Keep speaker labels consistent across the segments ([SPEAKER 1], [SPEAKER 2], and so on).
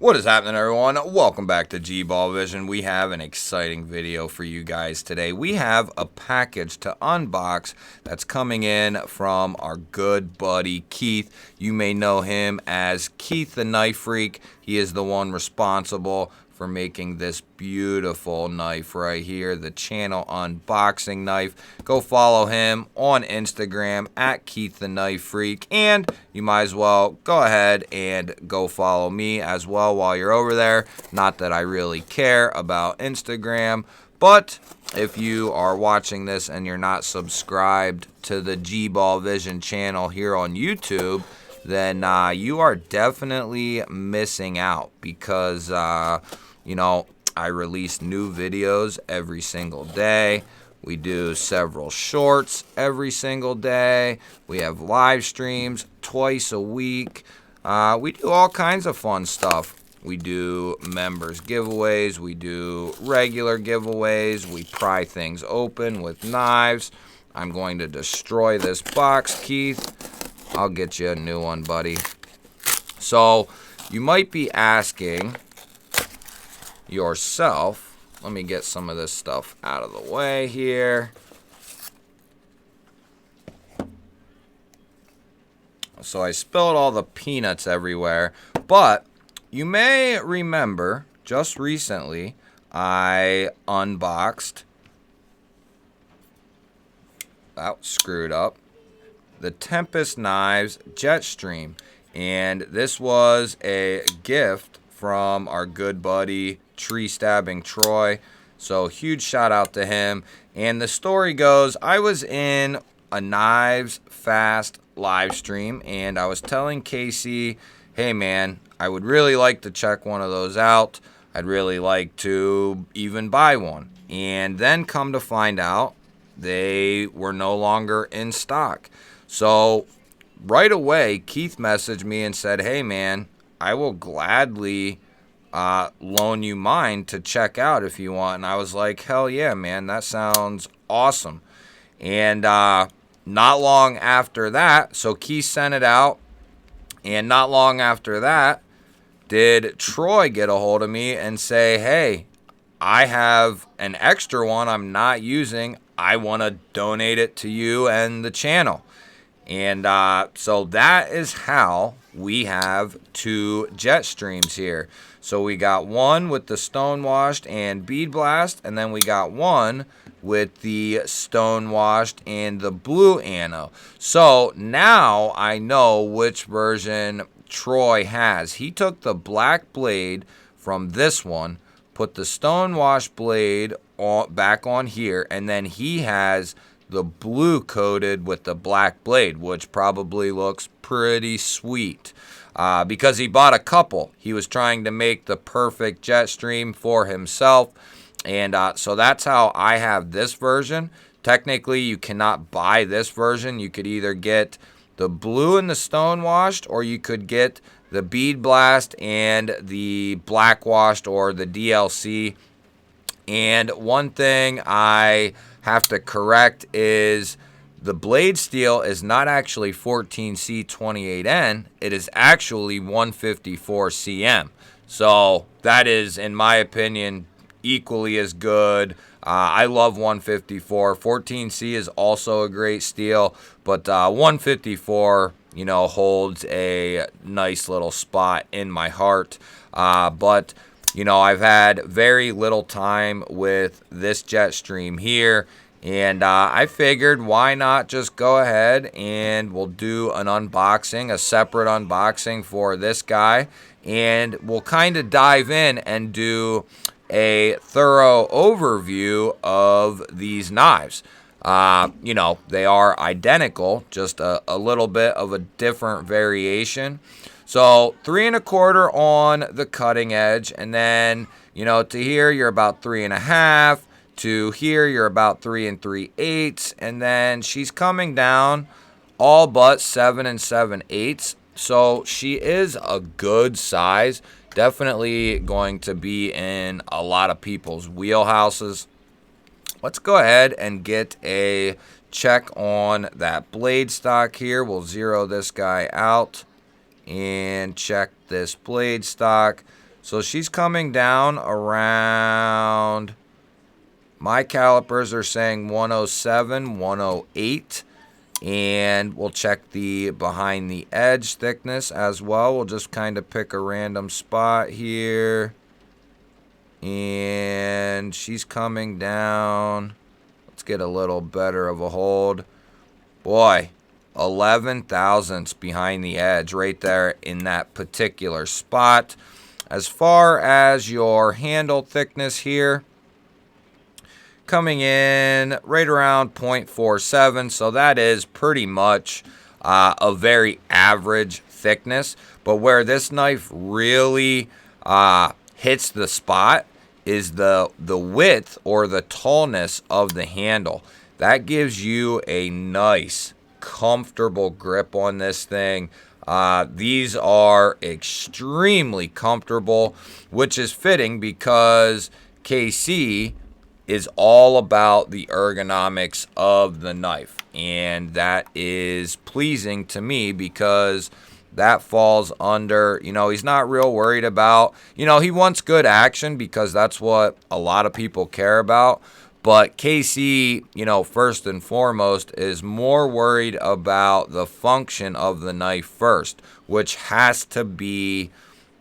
[SPEAKER 1] What is happening, everyone? Welcome back to G-Ball Vision. We have an exciting video for you guys today. We have a package to unbox that's coming in from our good buddy Keith. You may know him as Keith the Knife Freak. He is the one responsible for making this beautiful knife right here, the channel unboxing knife. Go follow him on Instagram at Keith the Knife Freak, and you might as well go ahead and go follow me as well while you're over there. Not that I really care about Instagram, but if you are watching this and you're not subscribed to the G-Ball Vision channel here on YouTube, then you are definitely missing out because you know, I release new videos every single day. We do several shorts every single day. We have live streams twice a week. We do all kinds of fun stuff. We do members giveaways. We do regular giveaways. We pry things open with knives. I'm going to destroy this box, Keith. I'll get you a new one, buddy. So you might be asking yourself, let me get some of this stuff out of the way here. So I spilled all the peanuts everywhere, but you may remember just recently I unboxed, screwed up, the Tempest Jetstream, and this was a gift from our good buddy Tree Stabbing Troy. So huge shout out to him. And the story goes, I was in a Knives Fast live stream and I was telling Casey, hey man, I would really like to check one of those out. I'd really like to even buy one. And then come to find out they were no longer in stock. So right away, Keith messaged me and said, hey man, I will gladly loan you mine to check out if you want. And I was like, hell yeah, man, that sounds awesome. And not long after that, so Keith sent it out, and not long after that did Troy get a hold of me and say, hey, I have an extra one I'm not using. I want to donate it to you and the channel. And so that is how we have two Jetstreams here. So we got one with the Stonewashed and Bead Blast, and then we got one with the Stonewashed and the Blue Anno. So now I know which version Troy has. He took the black blade from this one, put the Stonewashed blade back on here, and then he has the blue coated with the black blade, which probably looks pretty sweet. Because he bought a couple. He was trying to make the perfect Jetstream for himself. And so that's how I have this version. Technically, you cannot buy this version. You could either get the blue and the Stonewashed, or you could get the Bead Blast and the Blackwashed, or the DLC. And one thing I have to correct is the blade steel is not actually 14C28N. It is actually 154CM. So that is, in my opinion, equally as good. I love 154. 14C is also a great steel, but 154, you know, holds a nice little spot in my heart. But you know, I've had very little time with this Jetstream here, and I figured why not just go ahead and we'll do an unboxing, a separate unboxing for this guy, and we'll kind of dive in and do a thorough overview of these knives. You know, they are identical, just a little bit of a different variation. So 3 1/4 on the cutting edge, and then, you know, to here you're about 3 1/2. To here you're about 3 3/8, and then she's coming down all but 7 7/8. So she is a good size. Definitely going to be in a lot of people's wheelhouses. Let's go ahead and get a check on that blade stock here. We'll 0 this guy out and check this blade stock. So she's coming down around, my calipers are saying 107, 108. And we'll check the behind the edge thickness as well. We'll just kind of pick a random spot here. And she's coming down. Let's get a little better of a hold. Boy, 11 thousandths behind the edge right there in that particular spot. As far as your handle thickness here, coming in right around 0.47, so that is pretty much a very average thickness. But where this knife really hits the spot is the width or the tallness of the handle. That gives you a nice, comfortable grip on this thing. These are extremely comfortable, which is fitting because KC is all about the ergonomics of the knife, and that is pleasing to me because that falls under, he's not real worried about, he wants good action because that's what a lot of people care about. But KC, first and foremost, is more worried about the function of the knife first, which has to be,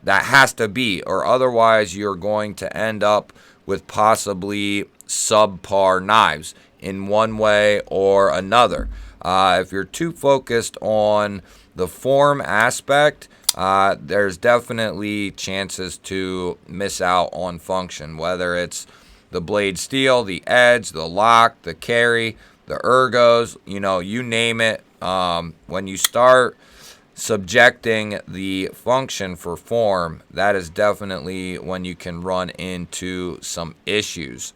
[SPEAKER 1] or otherwise you're going to end up with possibly subpar knives in one way or another. If you're too focused on the form aspect, there's definitely chances to miss out on function, whether it's the blade steel, the edge, the lock, the carry, the ergos, you name it. When you start subjecting the function for form, that is definitely when you can run into some issues.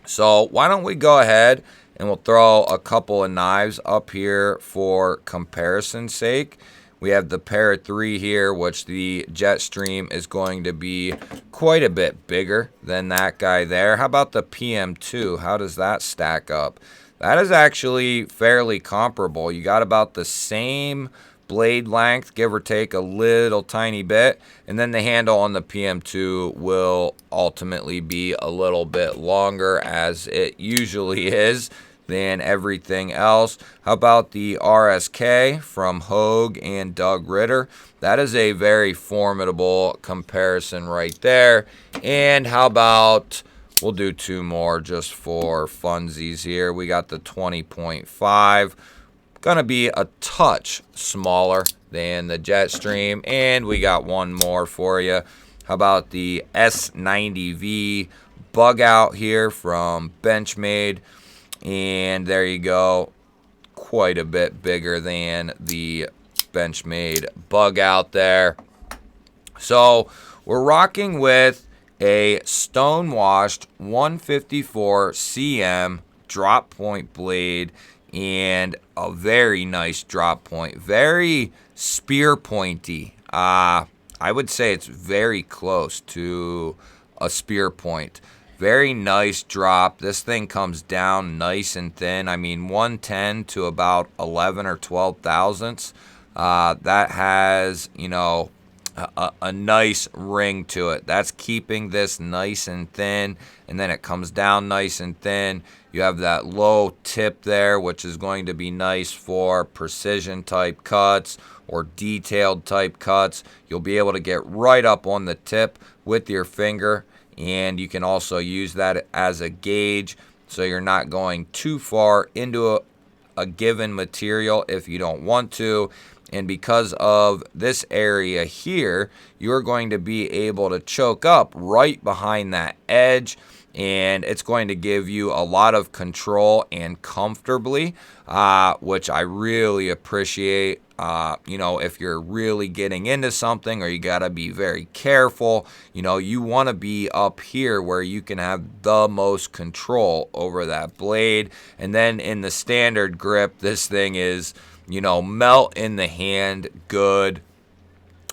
[SPEAKER 1] So why don't we go ahead and we'll throw a couple of knives up here for comparison's sake. We have the Para 3 here, which the Jetstream is going to be quite a bit bigger than that guy there. How about the PM2? How does that stack up? That is actually fairly comparable. You got about the same blade length, give or take a little tiny bit, and then the handle on the PM2 will ultimately be a little bit longer, as it usually is, than everything else. How about the RSK from Hogue and Doug Ritter? That is a very formidable comparison right there. And how about, we'll do two more just for funsies here. We got the 20.5. Gonna be a touch smaller than the Jetstream. And we got one more for you. How about the S90V bug out here from Benchmade? And there you go, quite a bit bigger than the Benchmade bug out there. So we're rocking with a stonewashed 154 cm drop point blade and a very nice drop point, very spear pointy. I would say it's very close to a spear point. Very nice drop. This thing comes down nice and thin. I mean, 110 to about 11 or 12 thousandths. That has, a nice ring to it. That's keeping this nice and thin, and then it comes down nice and thin. You have that low tip there, which is going to be nice for precision type cuts or detailed type cuts. You'll be able to get right up on the tip with your finger, and you can also use that as a gauge, so you're not going too far into a given material if you don't want to. And because of this area here, you're going to be able to choke up right behind that edge, and it's going to give you a lot of control and comfortably, which I really appreciate. If you're really getting into something or you got to be very careful, you want to be up here where you can have the most control over that blade. And then in the standard grip, this thing is, melt in the hand good.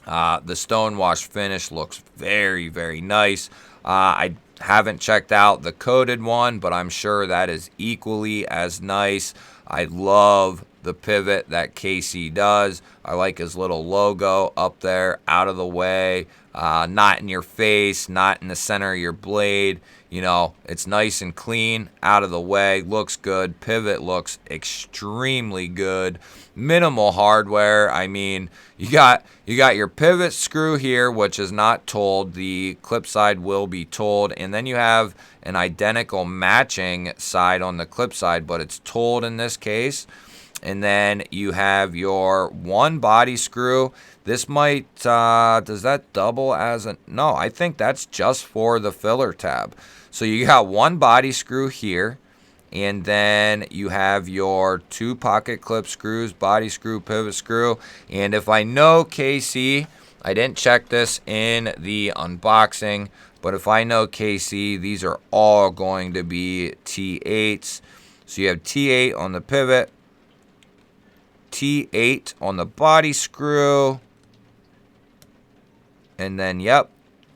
[SPEAKER 1] The stonewash finish looks very, very nice. I haven't checked out the coated one, but I'm sure that is equally as nice. I love the pivot that KC does. I like his little logo up there, out of the way, not in your face, not in the center of your blade. You know, it's nice and clean, out of the way, looks good. Pivot looks extremely good. Minimal hardware. I mean, you got your pivot screw here, which is not tooled. The clip side will be tooled, and then you have an identical matching side on the clip side, but it's tooled in this case. And then you have your one body screw. This might, does that double as a, no, I think that's just for the filler tab. So you got one body screw here, and then you have your two pocket clip screws, body screw, pivot screw. And if I know KC, I didn't check this in the unboxing, but if I know KC, these are all going to be T8s. So you have T8 on the pivot, T8 on the body screw, and then, yep,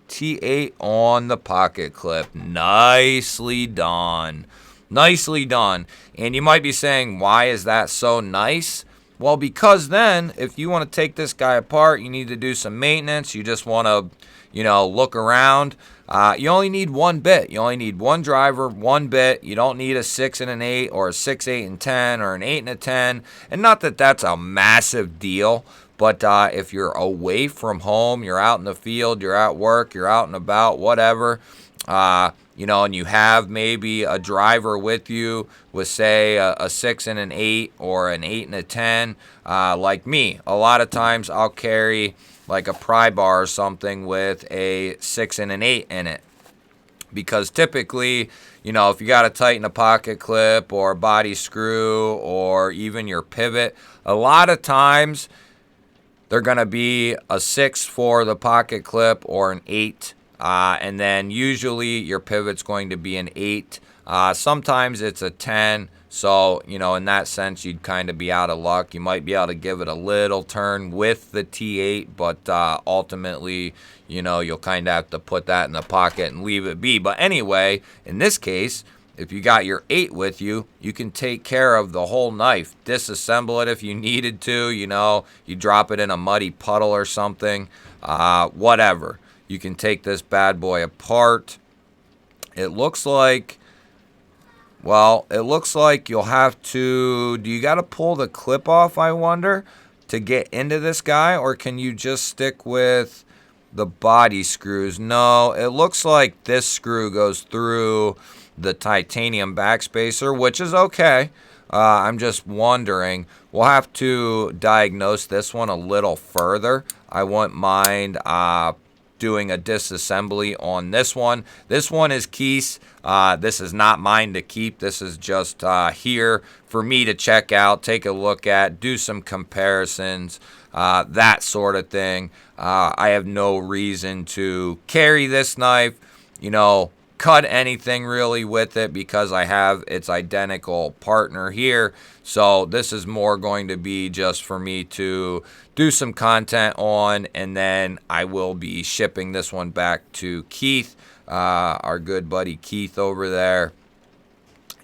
[SPEAKER 1] T8 on the pocket clip. Nicely done. Nicely done. And you might be saying, why is that so nice? Well, because then, if you want to take this guy apart, you need to do some maintenance. You just want to, you know, look around. You only need one bit. You only need one driver, one bit. You don't need a 6 and an 8 or a 6, 8, and 10 or an 8 and a 10. And not that that's a massive deal, but if you're away from home, you're out in the field, you're at work, you're out and about, whatever, you know, and you have maybe a driver with you with, say, a 6 and an 8 or an 8 and a 10, like me. A lot of times I'll carry like a pry bar or something with a 6 and an 8 in it. Because typically, you know, if you got to tighten a pocket clip or a body screw or even your pivot, a lot of times they're going to be a 6 for the pocket clip or an 8. And then usually your pivot's going to be an 8. Sometimes it's a 10. So, you know, in that sense, you'd kind of be out of luck. You might be able to give it a little turn with the T8, but ultimately, you know, you'll kind of have to put that in the pocket and leave it be. But anyway, in this case, if you got your 8 with you, you can take care of the whole knife. Disassemble it if you needed to, you know, you drop it in a muddy puddle or something, whatever. You can take this bad boy apart. It looks like, well, it looks like you'll have to, do you got to pull the clip off, I wonder, to get into this guy? Or can you just stick with the body screws? No, it looks like this screw goes through the titanium backspacer, which is okay. I'm just wondering. We'll have to diagnose this one a little further. I wouldn't mind doing a disassembly on this one. This one is Keith's. This is not mine to keep. This is just here for me to check out, take a look at, do some comparisons, that sort of thing. I have no reason to carry this knife, you know, cut anything really with it because I have its identical partner here. So this is more going to be just for me to do some content on, and then I will be shipping this one back to Keith, our good buddy Keith over there.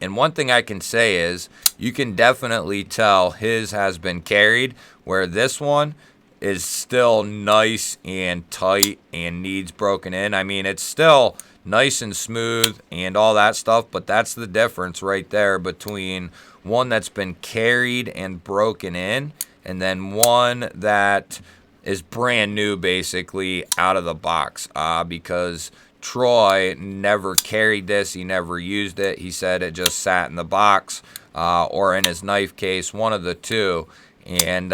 [SPEAKER 1] And one thing I can say is you can definitely tell his has been carried, where this one is still nice and tight and needs broken in. I mean, it's still nice and smooth and all that stuff, but that's the difference right there between one that's been carried and broken in and then one that is brand new, basically out of the box, because Troy never carried this. He never used it. He said it just sat in the box or in his knife case, one of the two. And,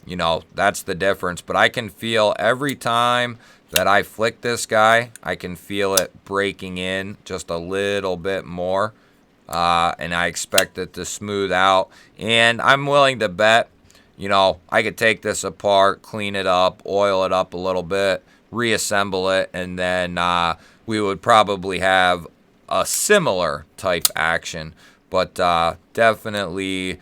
[SPEAKER 1] you know, that's the difference. But I can feel every time that I flick this guy, I can feel it breaking in just a little bit more. And I expect it to smooth out. And I'm willing to bet, you know, I could take this apart, clean it up, oil it up a little bit, reassemble it, and then we would probably have a similar type action. But definitely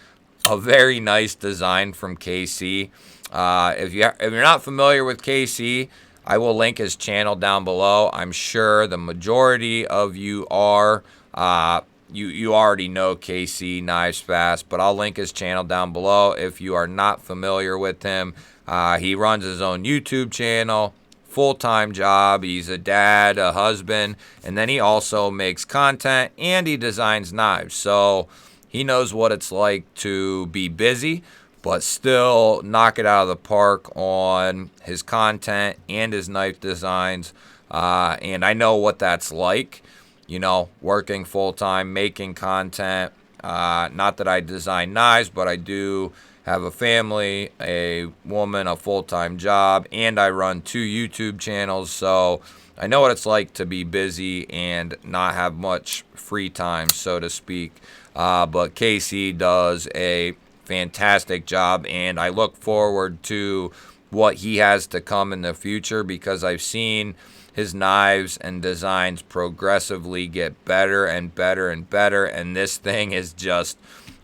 [SPEAKER 1] a very nice design from KC. If you're not familiar with KC, I will link his channel down below. I'm sure the majority of you are. you already know KC Knives Fast, but I'll link his channel down below if you are not familiar with him. He runs his own YouTube channel, full-time job. He's a dad, a husband, and then he also makes content and he designs knives. So he knows what it's like to be busy, but still knock it out of the park on his content and his knife designs. And I know what that's like, you know, working full-time, making content. Not that I design knives, but I do have a family, a woman, a full-time job, and I run 2 YouTube channels. So I know what it's like to be busy and not have much free time, so to speak. But KC does a fantastic job, and I look forward to what he has to come in the future, because I've seen his knives and designs progressively get better and better and better, and this thing is just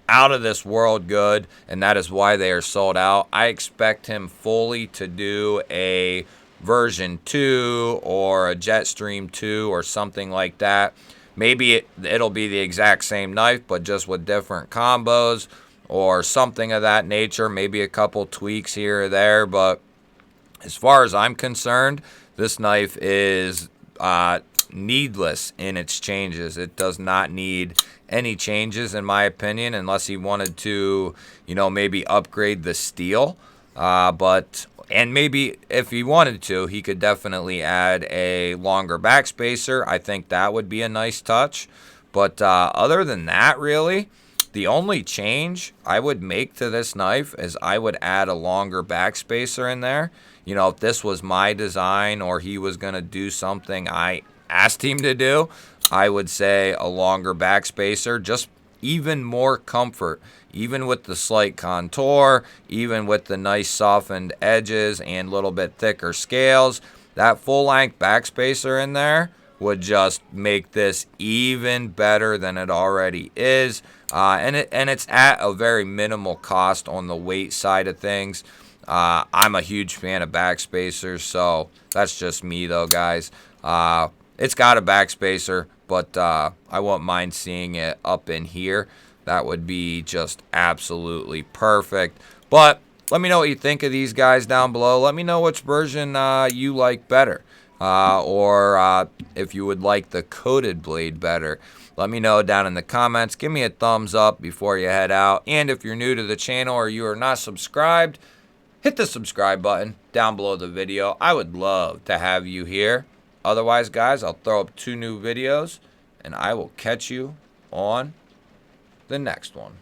[SPEAKER 1] out of this world good, and that is why they are sold out. I expect him fully to do a version 2 or a Jetstream 2 or something like that. Maybe it'll be the exact same knife, but just with different combos or something of that nature. Maybe a couple tweaks here or there, but as far as I'm concerned, this knife is needless in its changes. It does not need any changes, in my opinion, unless he wanted to, you know, maybe upgrade the steel. And maybe if he wanted to, he could definitely add a longer backspacer. I think that would be a nice touch. But other than that, really, the only change I would make to this knife is I would add a longer backspacer in there. You know, if this was my design or he was going to do something I asked him to do, I would say a longer backspacer, just even more comfort, even with the slight contour, even with the nice softened edges and a little bit thicker scales. That full-length backspacer in there would just make this even better than it already is. And it's at a very minimal cost on the weight side of things. I'm a huge fan of backspacers, so that's just me though, guys. It's got a backspacer, but I won't mind seeing it up in here. That would be just absolutely perfect. But let me know what you think of these guys down below. Let me know which version you like better. Or if you would like the coated blade better. Let me know down in the comments. Give me a thumbs up before you head out. And if you're new to the channel or you are not subscribed, hit the subscribe button down below the video. I would love to have you here. Otherwise, guys, I'll throw up 2 new videos, and I will catch you on the next one.